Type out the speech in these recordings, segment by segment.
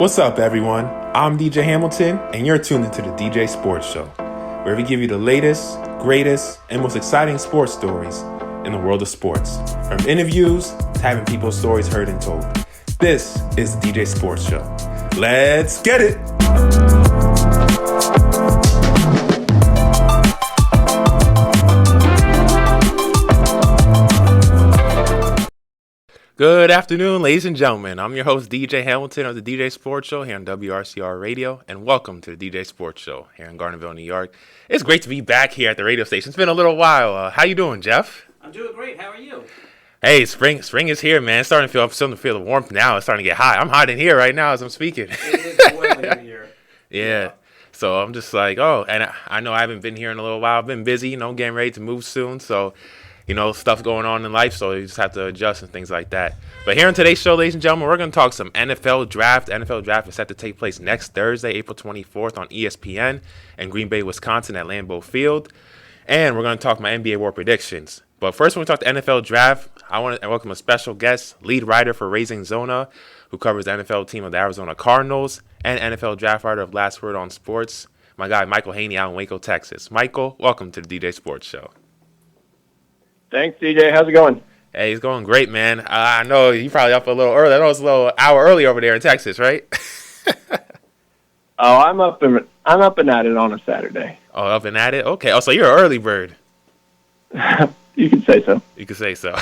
What's up, everyone? I'm DJ Hamilton, and you're tuned into the DJ Sports Show, where we give you the latest, greatest, and most exciting sports stories in the world of sports. From interviews to having people's stories heard and told. This is the DJ Sports Show. Let's get it! Good afternoon, ladies and gentlemen. I'm your host, DJ Hamilton of the DJ Sports Show here on WRCR Radio, and welcome to the DJ Sports Show here in Garnerville, New York. It's great to be back here at the radio station. It's been a little while. How you doing, Jeff? I'm doing great. How are you? Hey, spring is here, man. I'm starting to feel the warmth now. It's starting to get hot. I'm hot in here right now as I'm speaking. It is boiling in here. Yeah. So I'm just like, and I know I haven't been here in a little while. I've been busy, getting ready to move soon. So, stuff going on in life, so you just have to adjust and things like that. But here on today's show, ladies and gentlemen, we're going to talk some NFL draft. The NFL draft is set to take place next Thursday, April 24th on ESPN in Green Bay, Wisconsin at Lambeau Field. And we're going to talk my NBA war predictions. But first, when we talk the NFL draft, I want to welcome a special guest, lead writer for Raising Zona, who covers the NFL team of the Arizona Cardinals, and NFL draft writer of Last Word on Sports, my guy Michael Haney out in Waco, Texas. Michael, welcome to the DJ Sports Show. Thanks, DJ. How's it going? Hey, it's going great, man. I know you probably up a little early. I know it's a little hour early over there in Texas, right? Oh, I'm up and at it on a Saturday. Oh, up and at it? Okay. Oh, so you're an early bird. You could say so. You could say so.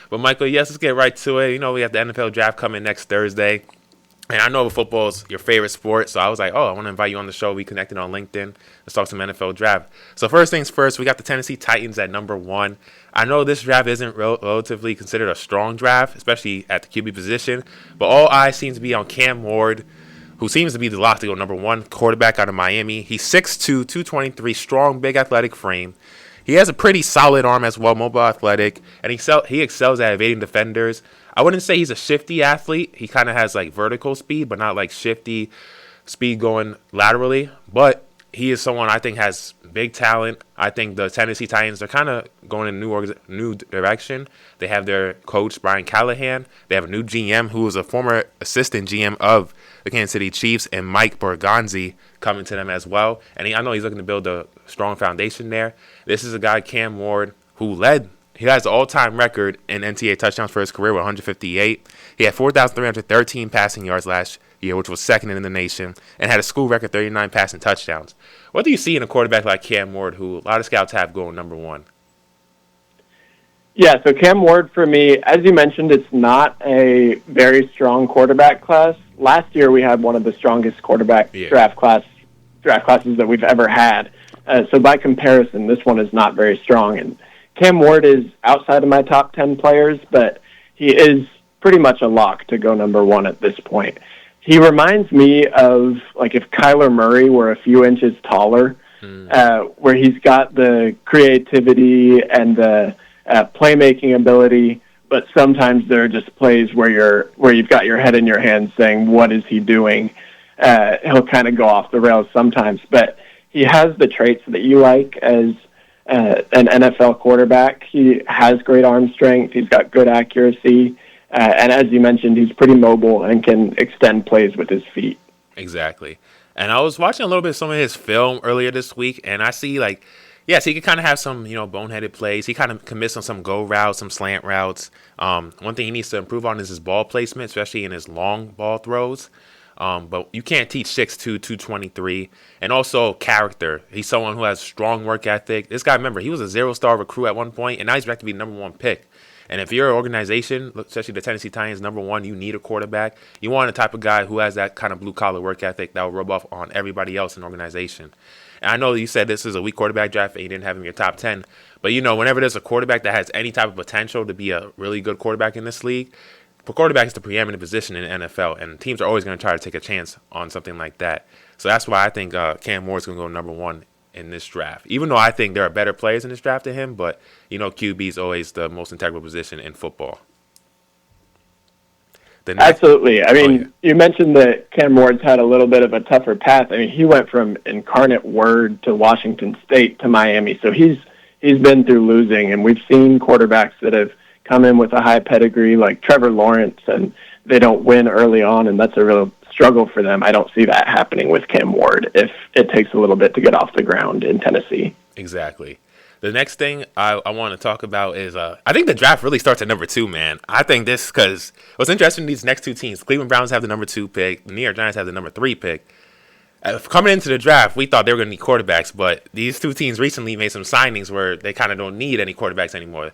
But, Michael, yes, let's get right to it. We have the NFL draft coming next Thursday. And I know football is your favorite sport, so I was like, I want to invite you on the show. We connected on LinkedIn. Let's talk some NFL draft. So first things first, we got the Tennessee Titans at number 1. I know this draft isn't relatively considered a strong draft, especially at the QB position, but all eyes seem to be on Cam Ward, who seems to be the lock to go number 1, quarterback out of Miami. He's 6'2", 223, strong, big athletic frame. He has a pretty solid arm as well, mobile, athletic, and he excels at evading defenders. I wouldn't say he's a shifty athlete. He kind of has like vertical speed, but not like shifty speed going laterally. But he is someone I think has big talent. I think the Tennessee Titans are kind of going in a new direction. They have their coach, Brian Callahan. They have a new GM who is a former assistant GM of the Kansas City Chiefs, and Mike Borgonzi coming to them as well. And I know he's looking to build a strong foundation there. This is a guy, Cam Ward, who he has the all-time record in NCAA touchdowns for his career with 158. He had 4,313 passing yards last year, which was second in the nation, and had a school record 39 passing touchdowns. What do you see in a quarterback like Cam Ward, who a lot of scouts have going number 1? Yeah, so Cam Ward, for me, as you mentioned, it's not a very strong quarterback class. Last year, we had one of the strongest quarterback draft classes that we've ever had. So by comparison, this one is not very strong. And Cam Ward is outside of my top 10 players, but he is pretty much a lock to go number 1 at this point. He reminds me of, like, if Kyler Murray were a few inches taller, where he's got the creativity and the playmaking ability, but sometimes there are just plays where you've got your head in your hands saying, what is he doing? He'll kind of go off the rails sometimes, but he has the traits that you like as an NFL quarterback. He has great arm strength. He's got good accuracy. And as you mentioned, he's pretty mobile and can extend plays with his feet. Exactly. And I was watching a little bit of some of his film earlier this week, and I see, yes, he can kind of have some, boneheaded plays. He kind of commits on some go routes, some slant routes. One thing he needs to improve on is his ball placement, especially in his long ball throws. But you can't teach 6'2", 223, and also character. He's someone who has strong work ethic. This guy, remember, he was a 0-star recruit at one point, and now he's back to be number 1 pick. And if you're an organization, especially the Tennessee Titans, number 1, you need a quarterback. You want a type of guy who has that kind of blue-collar work ethic that will rub off on everybody else in the organization. And I know you said this is a weak quarterback draft and you didn't have him in your top 10, but whenever there's a quarterback that has any type of potential to be a really good quarterback in this league, quarterback is the preeminent position in the NFL, and teams are always going to try to take a chance on something like that. So that's why I think Cam Ward is going to go number 1 in this draft, even though I think there are better players in this draft than him, but QB is always the most integral position in football. Absolutely. I mean, you mentioned that Cam Ward's had a little bit of a tougher path. I mean, he went from Incarnate Word to Washington State to Miami, so he's been through losing, and we've seen quarterbacks that have come in with a high pedigree like Trevor Lawrence, and they don't win early on, and that's a real struggle for them. I don't see that happening with Cam Ward if it takes a little bit to get off the ground in Tennessee. Exactly. The next thing I want to talk about is I think the draft really starts at number 2, man. I think this because what's interesting, these next two teams, Cleveland Browns have the number 2 pick, the New York Giants have the number 3 pick. Coming into the draft, we thought they were going to need quarterbacks, but these two teams recently made some signings where they kind of don't need any quarterbacks anymore.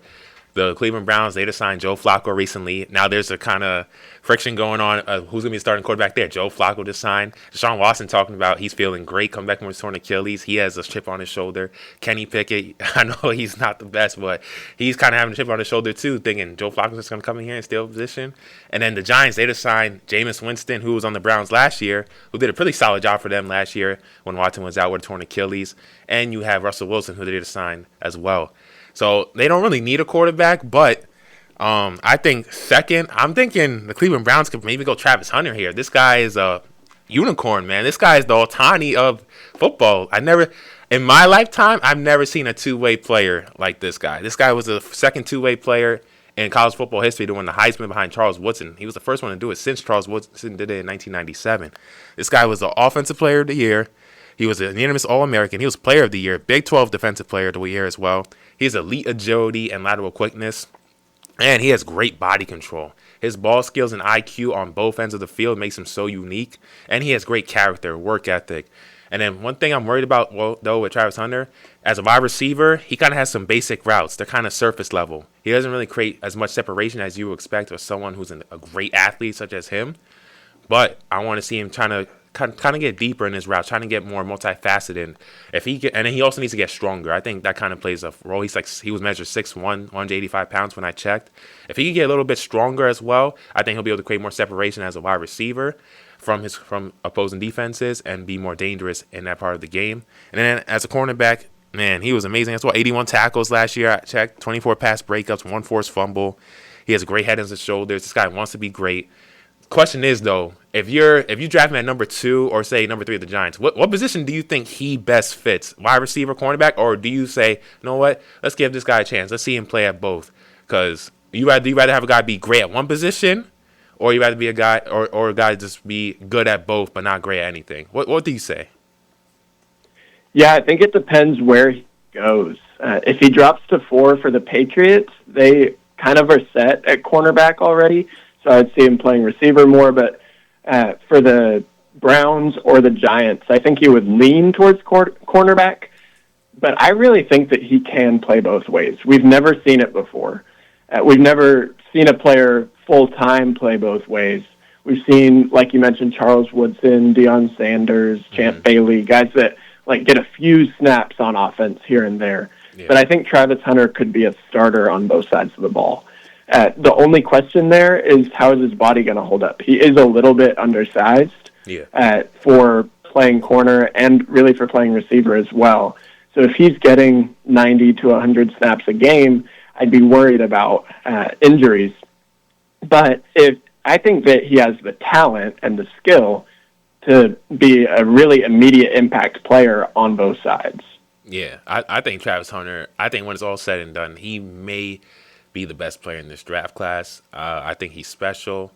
The Cleveland Browns, they just signed Joe Flacco recently. Now there's a kind of friction going on. Who's going to be the starting quarterback there? Joe Flacco just signed. Deshaun Watson talking about he's feeling great, coming back from his torn Achilles. He has a chip on his shoulder. Kenny Pickett, I know he's not the best, but he's kind of having a chip on his shoulder too, thinking Joe Flacco's just going to come in here and steal a position. And then the Giants, they just signed Jameis Winston, who was on the Browns last year, who did a pretty solid job for them last year when Watson was out with a torn Achilles. And you have Russell Wilson, who they just signed as well. So they don't really need a quarterback, but I think second, I'm thinking the Cleveland Browns could maybe go Travis Hunter here. This guy is a unicorn, man. This guy is the Ohtani of football. In my lifetime, I've never seen a two-way player like this guy. This guy was the second two-way player in college football history to win the Heisman behind Charles Woodson. He was the first one to do it since Charles Woodson did it in 1997. This guy was the Offensive Player of the Year. He was an unanimous All-American. He was Player of the Year, Big 12 Defensive Player of the Year as well. He has elite agility and lateral quickness, and he has great body control. His ball skills and IQ on both ends of the field makes him so unique, and he has great character, work ethic. And then one thing I'm worried about, though, with Travis Hunter, as a wide receiver, he kind of has some basic routes. They're kind of surface level. He doesn't really create as much separation as you would expect with someone who's a great athlete such as him. But I want to see him trying to kind of get deeper in his routes, trying to get more multifaceted. And then he also needs to get stronger. I think that kind of plays a role. He was measured 6'1", 185 pounds when I checked. If he can get a little bit stronger as well, I think he'll be able to create more separation as a wide receiver from opposing defenses and be more dangerous in that part of the game. And then as a cornerback, man, he was amazing as well. 81 tackles last year. I checked. 24 pass breakups, 1 forced fumble. He has a great head on his shoulders. This guy wants to be great. Question is, though, if you draft him at number 2 or say number 3 of the Giants, what position do you think he best fits? Wide receiver, cornerback, or do you say, you know what, let's give this guy a chance. Let's see him play at both. Because you rather have a guy be great at one position, or you rather be a guy or a guy just be good at both but not great at anything. What do you say? Yeah, I think it depends where he goes. If he drops to 4 for the Patriots, they kind of are set at cornerback already. So I'd see him playing receiver more, but for the Browns or the Giants, I think he would lean towards cornerback. But I really think that he can play both ways. We've never seen it before. We've never seen a player full-time play both ways. We've seen, like you mentioned, Charles Woodson, Deion Sanders, Champ Bailey, guys that get a few snaps on offense here and there. Yeah. But I think Travis Hunter could be a starter on both sides of the ball. The only question there is how is his body going to hold up? He is a little bit undersized for playing corner and really for playing receiver as well. So if he's getting 90 to 100 snaps a game, I'd be worried about injuries. But I think that he has the talent and the skill to be a really immediate impact player on both sides. Yeah, I think Travis Hunter, I think when it's all said and done, he may be the best player in this draft class. I think he's special.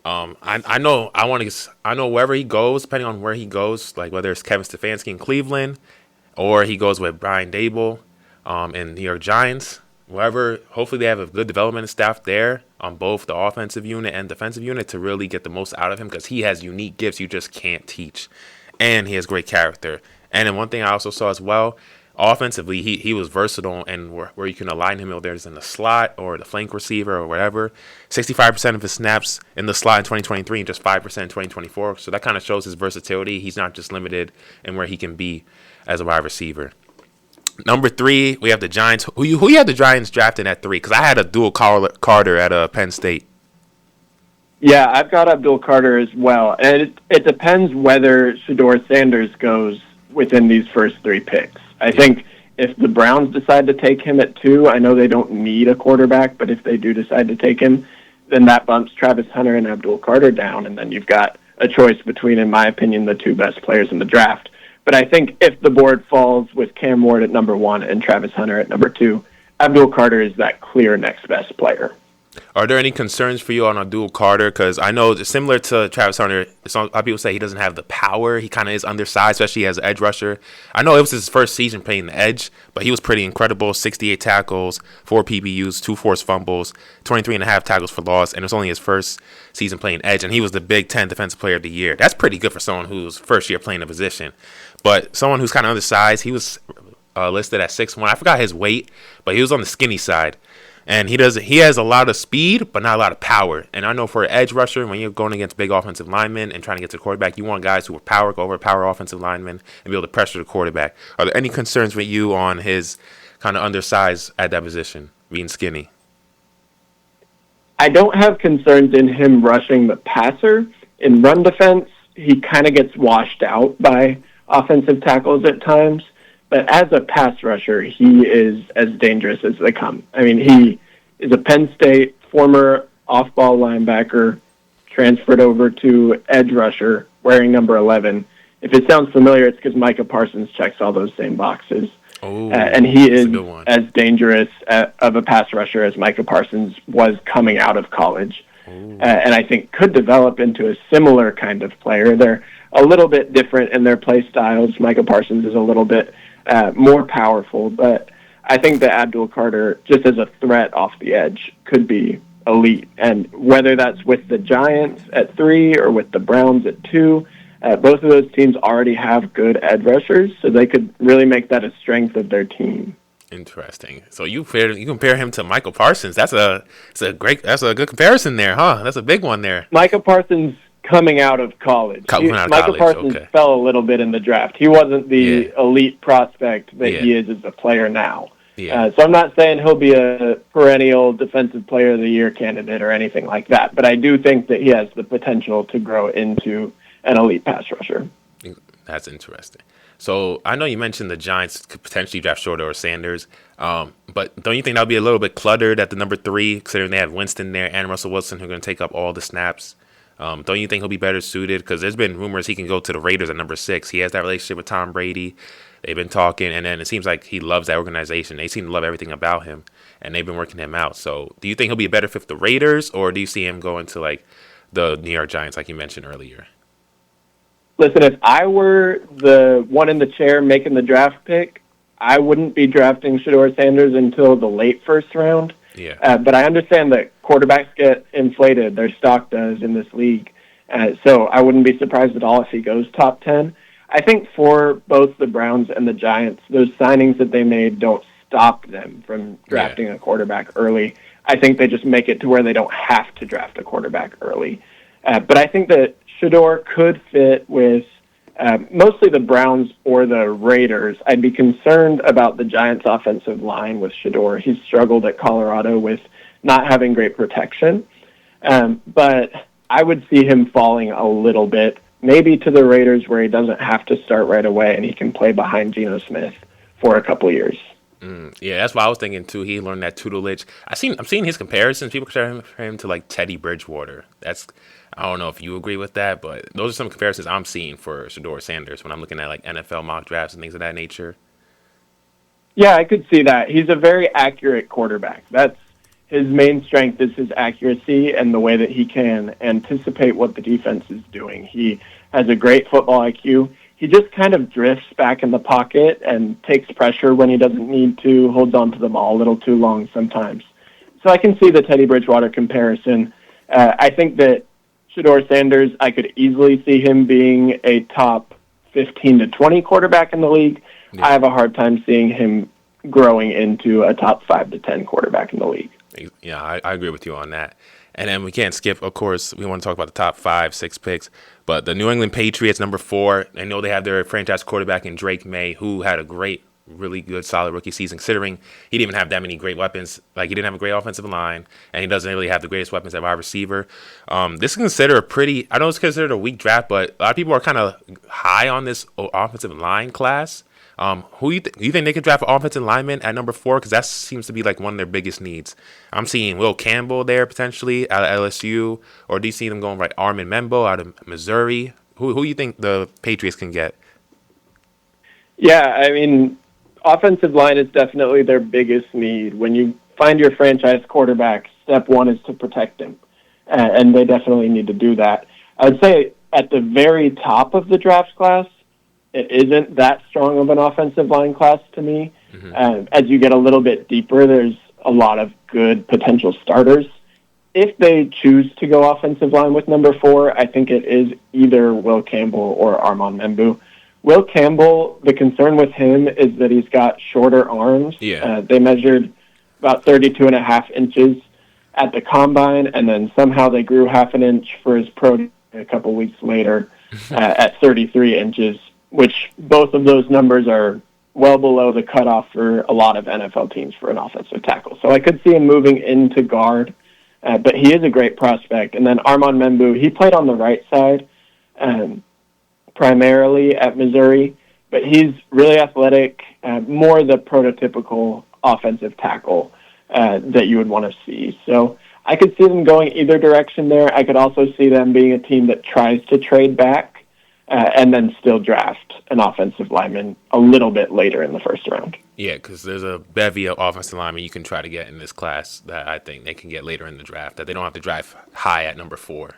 I know wherever he goes, depending on where he goes, like whether it's Kevin Stefanski in Cleveland or he goes with Brian Daboll in New York Giants, wherever, hopefully they have a good development staff there on both the offensive unit and defensive unit to really get the most out of him because he has unique gifts you just can't teach. And he has great character. And then one thing I also saw as well, offensively, he was versatile, and where you can align him, whether it's in the slot or the flank receiver or whatever. 65% of his snaps in the slot in 2023 and just 5% in 2024. So that kind of shows his versatility. He's not just limited in where he can be as a wide receiver. Number 3, we have the Giants. Who you had the Giants drafting at 3? Because I had Abdul Carter at Penn State. Yeah, I've got Abdul Carter as well. And it depends whether Shedeur Sanders goes within these first 3 picks. I think if the Browns decide to take him at 2, I know they don't need a quarterback, but if they do decide to take him, then that bumps Travis Hunter and Abdul Carter down, and then you've got a choice between, in my opinion, the 2 best players in the draft. But I think if the board falls with Cam Ward at number 1 and Travis Hunter at number 2, Abdul Carter is that clear next best player. Are there any concerns for you on Abdul Carter? Because I know similar to Travis Hunter, a lot of people say he doesn't have the power. He kind of is undersized, especially as an edge rusher. I know it was his first season playing the edge, but he was pretty incredible. 68 tackles, 4 PBUs, 2 forced fumbles, 23.5 tackles for loss, and it was only his first season playing edge, and he was the Big Ten Defensive Player of the Year. That's pretty good for someone who's first year playing the position. But someone who's kind of undersized, he was listed at 6'1". I forgot his weight, but he was on the skinny side. And he has a lot of speed, but not a lot of power. And I know for an edge rusher, when you're going against big offensive linemen and trying to get to the quarterback, you want guys who are go over power offensive linemen and be able to pressure the quarterback. Are there any concerns with you on his kind of undersized at that position, being skinny? I don't have concerns in him rushing the passer. In run defense, he kind of gets washed out by offensive tackles at times. But as a pass rusher, he is as dangerous as they come. I mean, he is a Penn State former off-ball linebacker, transferred over to edge rusher, wearing number 11. If it sounds familiar, it's because Micah Parsons checks all those same boxes. And he is as dangerous of a pass rusher as Micah Parsons was coming out of college. And I think could develop into a similar kind of player. They're a little bit different in their play styles. Micah Parsons is a little bit more powerful, but I think that Abdul Carter, just as a threat off the edge, could be elite. And whether that's with the Giants at 3 or with the Browns at 2, both of those teams already have good edge rushers, so they could really make that a strength of their team. Interesting. So you compare him to Michael Parsons. That's a good comparison there, huh? That's a big one there. Micah Parsons coming out of college. Michael Parsons fell a little bit in the draft. He wasn't the elite prospect that he is as a player now. So I'm not saying he'll be a perennial defensive player of the year candidate or anything like that, but I do think that he has the potential to grow into an elite pass rusher. That's interesting. So I know you mentioned the Giants could potentially draft Shorter or Sanders, but don't you think that'll be a little bit cluttered at the number 3, considering they have Winston there and Russell Wilson who are going to take up all the snaps? Don't you think he'll be better suited? Because there's been rumors he can go to the Raiders at number 6. He has that relationship with Tom Brady. They've been talking, and then it seems like he loves that organization. They seem to love everything about him, and they've been working him out. So do you think he'll be a better fit for the Raiders, or do you see him going to like the New York Giants like you mentioned earlier? Listen, if I were the one in the chair making the draft pick, I wouldn't be drafting Shedeur Sanders until the late first round. But I understand that quarterbacks get inflated. Their stock does in this league. So I wouldn't be surprised at all if he goes top 10. I think for both the Browns and the Giants, those signings that they made don't stop them from drafting a quarterback early. I think they just make it to where they don't have to draft a quarterback early. But I think that Shedeur could fit with mostly the Browns or the Raiders. I'd be concerned about the Giants' offensive line with Shedeur. He's struggled at Colorado with not having great protection. But I would see him falling a little bit, maybe to the Raiders where he doesn't have to start right away and he can play behind Geno Smith for a couple of years. Yeah, that's what I was thinking too. He learned that tutelage. I'm seeing his comparisons. People compare him to like Teddy Bridgewater. I don't know if you agree with that, but those are some comparisons I'm seeing for Shedeur Sanders when I'm looking at like NFL mock drafts and things of that nature. Yeah, I could see that. He's a very accurate quarterback. That's his main strength is his accuracy and the way that he can anticipate what the defense is doing. He has a great football IQ. He just kind of drifts back in the pocket and takes pressure when he doesn't need to, holds on to the ball a little too long sometimes. So I can see the Teddy Bridgewater comparison. I think that Shedeur Sanders, I could easily see him being a top 15 to 20 quarterback in the league. Yeah. I have a hard time seeing him growing into a top 5 to 10 quarterback in the league. Yeah, I agree with you on that. And then we can't skip, of course, we want to talk about the top 5, 6 picks. But the New England Patriots, number 4, I know they have their franchise quarterback in Drake May, who had a really good, solid rookie season, considering he didn't even have that many great weapons. Like, he didn't have a great offensive line, and he doesn't really have the greatest weapons at wide receiver. This is considered I know it's considered a weak draft, but a lot of people are kind of high on this offensive line class. Who you think they could draft an offensive lineman at number 4? Because that seems to be like one of their biggest needs. I'm seeing Will Campbell there potentially out of LSU, or do you see them going like Armin Membo out of Missouri? Who do you think the Patriots can get? Yeah, I mean, offensive line is definitely their biggest need. When you find your franchise quarterbacks, step one is to protect him. And they definitely need to do that. I would say at the very top of the draft class, it isn't that strong of an offensive line class to me. As you get a little bit deeper, there's a lot of good potential starters. If they choose to go offensive line with number 4, I think it is either Will Campbell or Armand Membu. Will Campbell, the concern with him is that he's got shorter arms. They measured about 32 and a half inches at the combine, and then somehow they grew half an inch for his pro day a couple weeks later at 33 inches, which both of those numbers are well below the cutoff for a lot of NFL teams for an offensive tackle. So I could see him moving into guard, but he is a great prospect. And then Armand Membu, he played on the right side primarily at Missouri, but he's really athletic, more the prototypical offensive tackle that you would want to see. So I could see them going either direction there. I could also see them being a team that tries to trade back and then still draft an offensive lineman a little bit later in the first round. Yeah, because there's a bevy of offensive linemen you can try to get in this class that I think they can get later in the draft, that they don't have to draft high at number 4.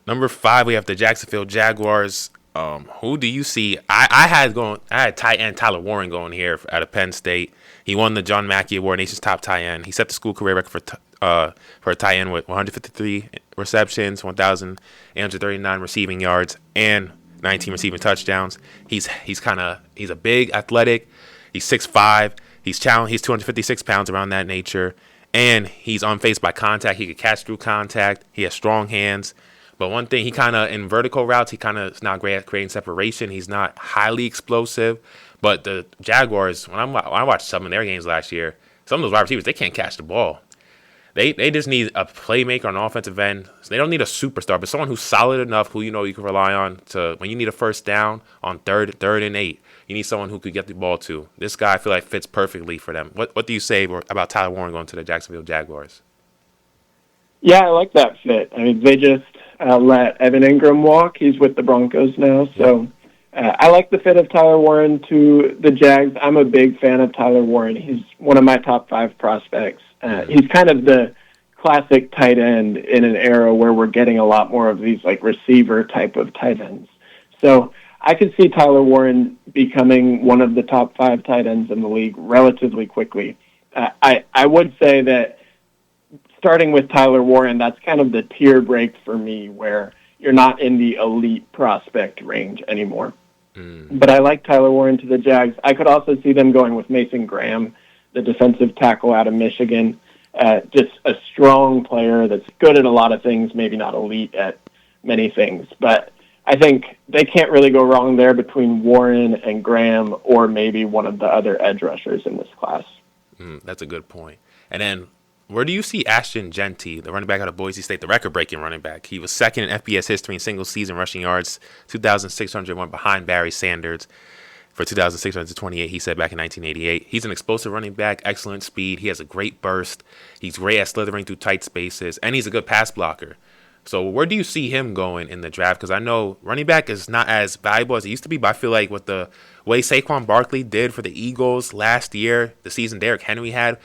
Number 5, we have the Jacksonville Jaguars. Who do you see? I had tight end Tyler Warren going here out of Penn State. He won the John Mackey Award, nation's top tight end. He set the school career record for a tight end with 153 receptions, 1,839 receiving yards, and 19 receiving touchdowns. He's a big athletic. He's 6'5". He's 256 pounds, around that nature, and he's unfazed by contact. He can catch through contact. He has strong hands. But one thing, in vertical routes, he is not great at creating separation. He's not highly explosive. But the Jaguars, when I watched some of their games last year, some of those wide receivers, they can't catch the ball. They just need a playmaker on the offensive end. So they don't need a superstar, but someone who's solid enough, who you can rely on to when you need a first down on third and 8. You need someone who could get the ball to. This guy, I feel like, fits perfectly for them. What do you say about Tyler Warren going to the Jacksonville Jaguars? Yeah, I like that fit. I mean, they just let Evan Ingram walk. He's with the Broncos now, so I like the fit of Tyler Warren to the Jags. I'm a big fan of Tyler Warren. He's one of my top 5 prospects. He's kind of the classic tight end in an era where we're getting a lot more of these receiver type of tight ends. So I could see Tyler Warren becoming one of the top 5 tight ends in the league relatively quickly. I would say that starting with Tyler Warren, that's kind of the tier break for me where you're not in the elite prospect range anymore. But I like Tyler Warren to the Jags. I could also see them going with Mason Graham, the defensive tackle out of Michigan. Just a strong player that's good at a lot of things, maybe not elite at many things. But I think they can't really go wrong there between Warren and Graham or maybe one of the other edge rushers in this class. That's a good point. And then where do you see Ashton Jeanty, the running back out of Boise State, the record-breaking running back? He was second in FBS history in single-season rushing yards, 2,601 behind Barry Sanders for 2,628, he said back in 1988. He's an explosive running back, excellent speed. He has a great burst. He's great at slithering through tight spaces, and he's a good pass blocker. So where do you see him going in the draft? Because I know running back is not as valuable as it used to be, but I feel like with the way Saquon Barkley did for the Eagles last year, the season Derrick Henry had,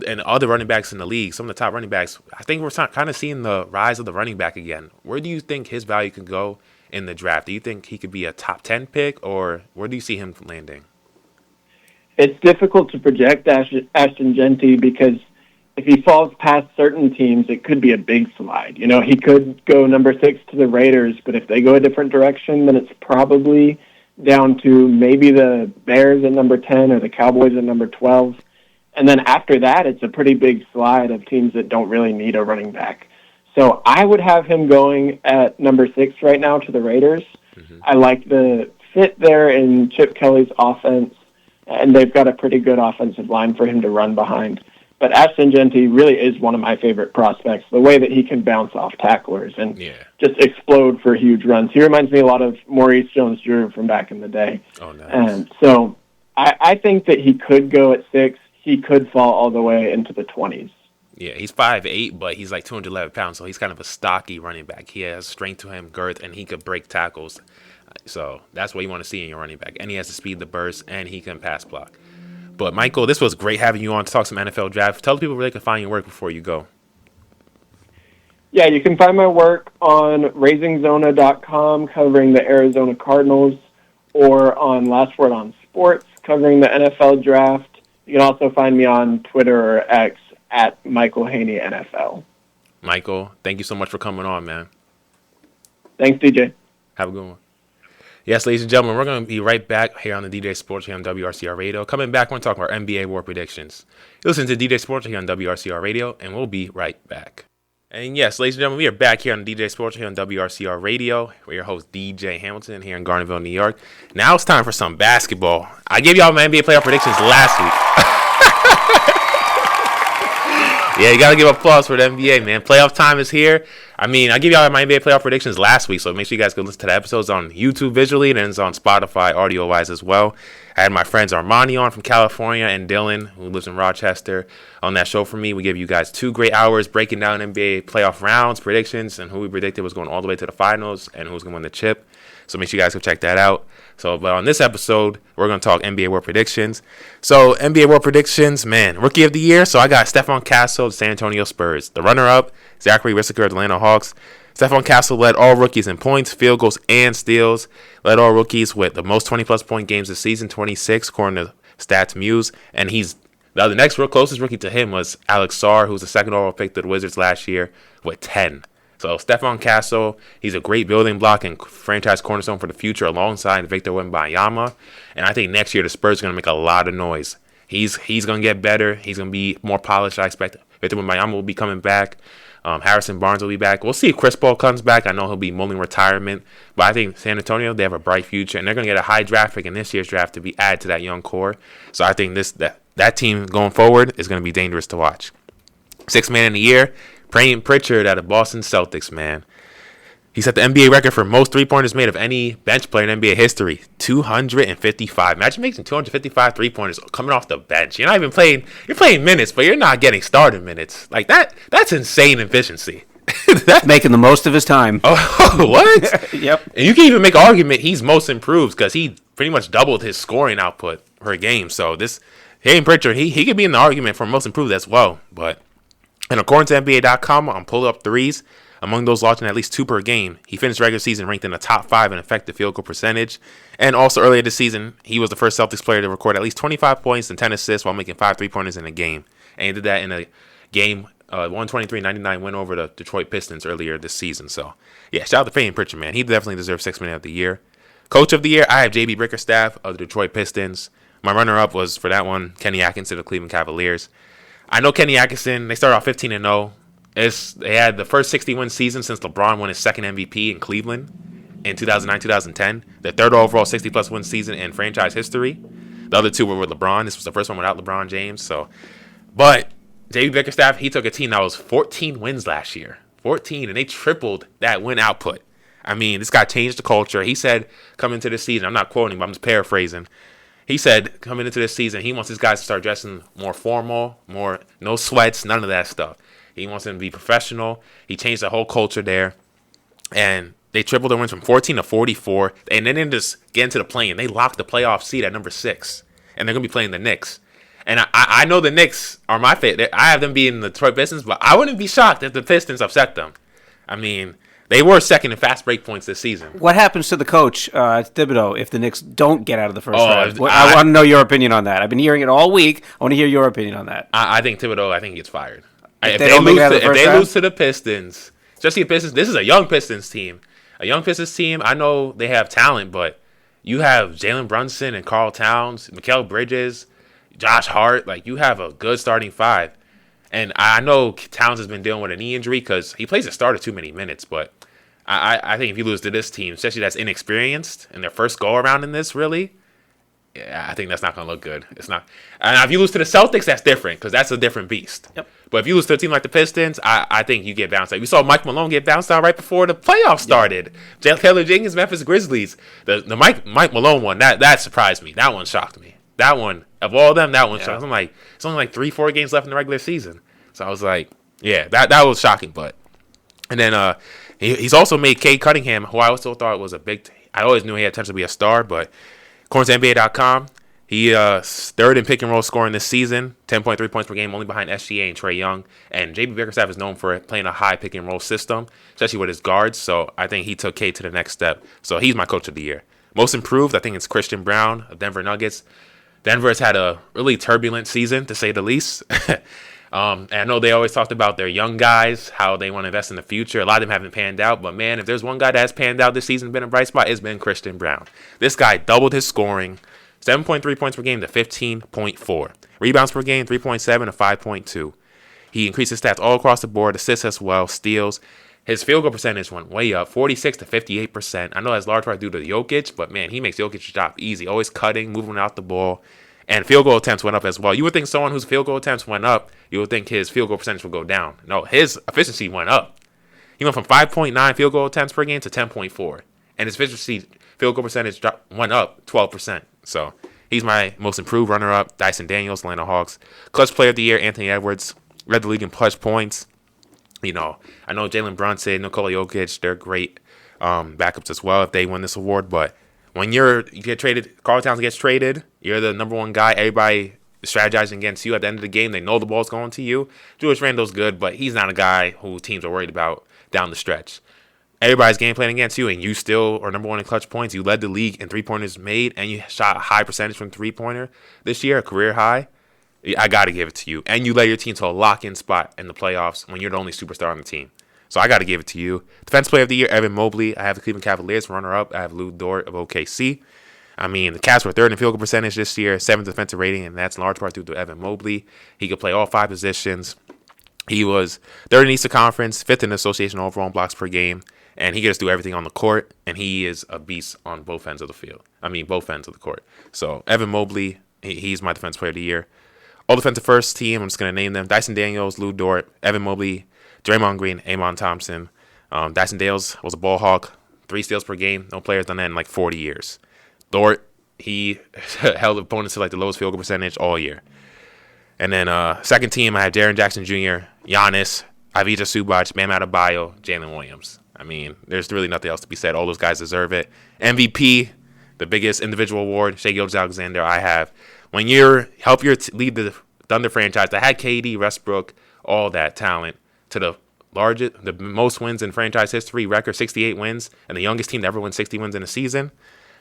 and other running backs in the league, some of the top running backs, I think we're kind of seeing the rise of the running back again. Where do you think his value could go in the draft? Do you think he could be a top 10 pick, or where do you see him landing? It's difficult to project Ashton Jeanty because if he falls past certain teams, it could be a big slide. He could go number 6 to the Raiders, but if they go a different direction, then it's probably down to maybe the Bears at number 10 or the Cowboys at number 12. And then after that, it's a pretty big slide of teams that don't really need a running back. So I would have him going at number 6 right now to the Raiders. I like the fit there in Chip Kelly's offense, and they've got a pretty good offensive line for him to run behind. But Ashton Jeanty really is one of my favorite prospects, the way that he can bounce off tacklers and just explode for huge runs. He reminds me a lot of Maurice Jones-Drew from back in the day. Oh, nice. And so I think that he could go at 6. He could fall all the way into the 20s. Yeah, he's 5'8", but he's like 211 pounds, so he's kind of a stocky running back. He has strength to him, girth, and he could break tackles. So that's what you want to see in your running back. And he has the speed, the burst, and he can pass block. But Michael, this was great having you on to talk some NFL draft. Tell the people where they can find your work before you go. Yeah, you can find my work on raisingzona.com covering the Arizona Cardinals, or on Last Word on Sports covering the NFL draft. You can also find me on Twitter or X at Michael Haney NFL. Michael, thank you so much for coming on, man. Thanks, DJ. Have a good one. Yes, ladies and gentlemen, we're going to be right back here on the DJ Sports here on WRCR Radio. Coming back, we're going to talk about NBA war predictions. You listen to DJ Sports here on WRCR Radio, and we'll be right back. And yes, ladies and gentlemen, we are back here on DJ Sports here on WRCR Radio. We're your host, DJ Hamilton, here in Garnerville, New York. Now it's time for some basketball. I gave y'all my NBA playoff predictions last week. Yeah, you got to give applause for the NBA, man. Playoff time is here. I mean, I gave y'all my NBA playoff predictions last week, so make sure you guys go listen to the episodes on YouTube visually, and it's on Spotify audio-wise as well. I had my friends Armani on from California and Dylan, who lives in Rochester, on that show for me. We give you guys 2 great hours breaking down NBA playoff rounds, predictions, and who we predicted was going all the way to the finals and who was going to win the chip. So make sure you guys go check that out. So, but on this episode, we're going to talk NBA World Predictions. So, NBA World Predictions, man, Rookie of the Year. So, I got Stephon Castle, the San Antonio Spurs. The runner-up, Zachary Risseker, the Atlanta Hawks. Stephon Castle led all rookies in points, field goals, and steals. Led all rookies with the most 20-plus point games this season, 26, according to Stats Muse. And the next closest rookie to him was Alex Sarr, who was the second overall pick to the Wizards last year, with 10. So Stephon Castle, he's a great building block and franchise cornerstone for the future alongside Victor Wembanyama. And I think next year the Spurs are going to make a lot of noise. He's going to get better. He's going to be more polished. I expect Victor Wembanyama will be coming back. Harrison Barnes will be back. We'll see if Chris Paul comes back. I know he'll be mulling retirement. But I think San Antonio, they have a bright future. And they're going to get a high draft pick in this year's draft to be added to that young core. So I think that team going forward is going to be dangerous to watch. Sixth man in the year, Payton Pritchard out of Boston Celtics, man. He set the NBA record for most three-pointers made of any bench player in NBA history, 255. Imagine making 255 three-pointers coming off the bench. You're not even playing. You're playing minutes, but you're not getting started minutes. Like that. That's insane efficiency. That's making the most of his time. Oh, what? Yep. And you can even make an argument he's most improved because he pretty much doubled his scoring output per game. So this Payton Pritchard, he could be in the argument for most improved as well, but. And according to NBA.com, on pull-up threes, among those launching at least 2 per game, he finished regular season ranked in the top 5 in effective field goal percentage. And also earlier this season, he was the first Celtics player to record at least 25 points and 10 assists while making 5 3-pointers in a game. And he did that in a game, 123-99 win over the Detroit Pistons earlier this season. So, yeah, shout out to Payton Pritchard, man. He definitely deserves 6th man of the year. Coach of the year, I have J.B. Bickerstaff of the Detroit Pistons. My runner-up was, for that one, Kenny Atkinson of the Cleveland Cavaliers. I know Kenny Atkinson, they started off 15-0. They had the first 60-win season since LeBron won his second MVP in Cleveland in 2009-2010. The third overall 60-plus win season in franchise history. The other 2 were with LeBron. This was the first one without LeBron James. But J.B. Bickerstaff, he took a team that was 14 wins last year. 14, and they tripled that win output. I mean, this guy changed the culture. He said, coming into this season, I'm not quoting, but I'm just paraphrasing. He said, coming into this season, he wants his guys to start dressing more formal, no sweats, none of that stuff. He wants them to be professional. He changed the whole culture there. And they tripled their wins from 14 to 44. And then they just get into the play-in. They locked the playoff seed at number 6. And they're going to be playing the Knicks. And I know the Knicks are my favorite. I have them being the Detroit Pistons, but I wouldn't be shocked if the Pistons upset them. I mean, they were second in fast break points this season. What happens to the coach, Thibodeau, if the Knicks don't get out of the first round? I want to know your opinion on that. I've been hearing it all week. I want to hear your opinion on that. I think Thibodeau, he gets fired. If they lose to the Pistons, especially the Pistons, this is a young Pistons team. A young Pistons team, I know they have talent, but you have Jalen Brunson and Karl Towns, Mikal Bridges, Josh Hart. Like, you have a good starting 5. And I know Towns has been dealing with a knee injury because he plays a starter too many minutes, but I think if you lose to this team, especially that's inexperienced in their first go-around in this, really, yeah, I think that's not going to look good. It's not. And if you lose to the Celtics, that's different because that's a different beast. Yep. But if you lose to a team like the Pistons, I think you get bounced out. We saw Mike Malone get bounced out right before the playoffs started. Yep. Taylor Jenkins, Memphis Grizzlies. The Mike Malone one, that surprised me. That one shocked me. That one, of all of them, that one shocked me. I'm like, it's only like 3-4 games left in the regular season. So I was like, yeah, that was shocking. But and then he's also made Cade Cunningham, who I also thought was I always knew he had potential to be a star, but according to NBA.com, He third in pick and roll scoring this season, 10.3 points per game, only behind SGA and Trae Young. And JB Bickerstaff is known for playing a high pick and roll system, especially with his guards. So I think he took Cade to the next step. So he's my coach of the year. Most improved, I think it's Christian Brown of Denver Nuggets. Denver has had a really turbulent season, to say the least. And I know they always talked about their young guys, how they want to invest in the future. A lot of them haven't panned out. But, man, if there's one guy that has panned out this season, been a bright spot, it's been Christian Brown. This guy doubled his scoring, 7.3 points per game to 15.4. Rebounds per game, 3.7 to 5.2. He increased his stats all across the board, assists as well, steals. His field goal percentage went way up, 46 to 58%. I know that's large part due to Jokic, but, man, he makes Jokic's job easy. Always cutting, moving out the ball. And field goal attempts went up as well. You would think someone whose field goal attempts went up, you would think his field goal percentage would go down. No, his efficiency went up. He went from 5.9 field goal attempts per game to 10.4. And his efficiency field goal percentage went up 12%. So he's my most improved runner-up. Dyson Daniels, Atlanta Hawks. Clutch player of the year, Anthony Edwards. Led the league in clutch points. I know Jalen Brunson, Nikola Jokic, they're great backups as well if they win this award. But when you get traded, Karl Towns gets traded, you're the number one guy. Everybody is strategizing against you. At the end of the game, they know the ball's going to you. Julius Randle's good, but he's not a guy who teams are worried about down the stretch. Everybody's game planning against you, and you still are number one in clutch points. You led the league in three-pointers made, and you shot a high percentage from three-pointer this year, a career high. I got to give it to you. And you led your team to a lock-in spot in the playoffs when you're the only superstar on the team. So I got to give it to you. Defense player of the year, Evan Mobley. I have the Cleveland Cavaliers runner-up. I have Lou Dort of OKC. I mean, the Cavs were third in field goal percentage this year, 7th defensive rating, and that's in large part due to Evan Mobley. He could play all 5 positions. He was third in Eastern Conference, 5th in the association overall in blocks per game, and he gets to do everything on the court, and he is a beast on both ends of the field. I mean, both ends of the court. So Evan Mobley, he's my defense player of the year. All defensive first team, I'm just going to name them. Dyson Daniels, Lou Dort, Evan Mobley, Draymond Green, Amon Thompson. Dyson Daniels was a ball hawk, 3 steals per game. No player's done that in like 40 years. Dort, he held opponents to like the lowest field goal percentage all year. And then second team, I have Jaren Jackson Jr., Giannis, Ivica Zubac, Bam Adebayo, Jalen Williams. I mean, there's really nothing else to be said. All those guys deserve it. MVP, the biggest individual award, Shai Gilgeous-Alexander, I have. When you help lead the Thunder franchise that had KD, Westbrook, all that talent to the most wins in franchise history, record 68 wins, and the youngest team to ever win 60 wins in a season.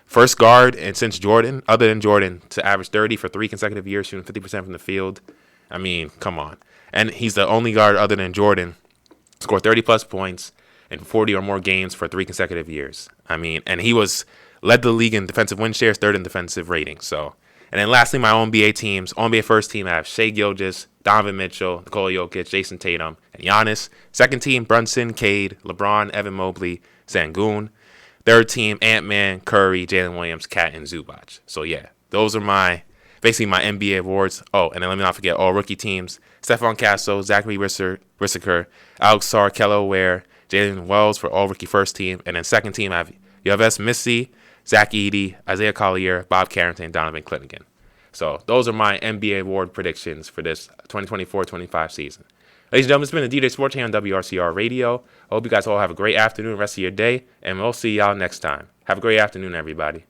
First guard and since Jordan, other than Jordan, to average 30 for 3 consecutive years, shooting 50% from the field. I mean, come on. And he's the only guard other than Jordan scored 30-plus points in 40 or more games for 3 consecutive years. I mean, and he led the league in defensive win shares, 3rd in defensive rating. So. And then lastly, my NBA teams. NBA first team, I have Shai Gilgeous, Donovan Mitchell, Nikola Jokic, Jason Tatum, and Giannis. Second team, Brunson, Cade, LeBron, Evan Mobley, Sengun. Third team, Ant-Man, Curry, Jalen Williams, Cat, and Zubac. So, yeah, those are basically my NBA awards. Oh, and then let me not forget all rookie teams. Stephon Castle, Zachary Rissaker, Alex Sarr, Kello Ware, Jalen Wells for all rookie first team. And then second team, I have Yves Missy, Zach Edey, Isaiah Collier, Bob Carrington, and Donovan Clingan. So those are my NBA award predictions for this 2024-25 season. Ladies and gentlemen, it's been the DJ Sports here on WRCR Radio. I hope you guys all have a great afternoon, rest of your day, and we'll see y'all next time. Have a great afternoon, everybody.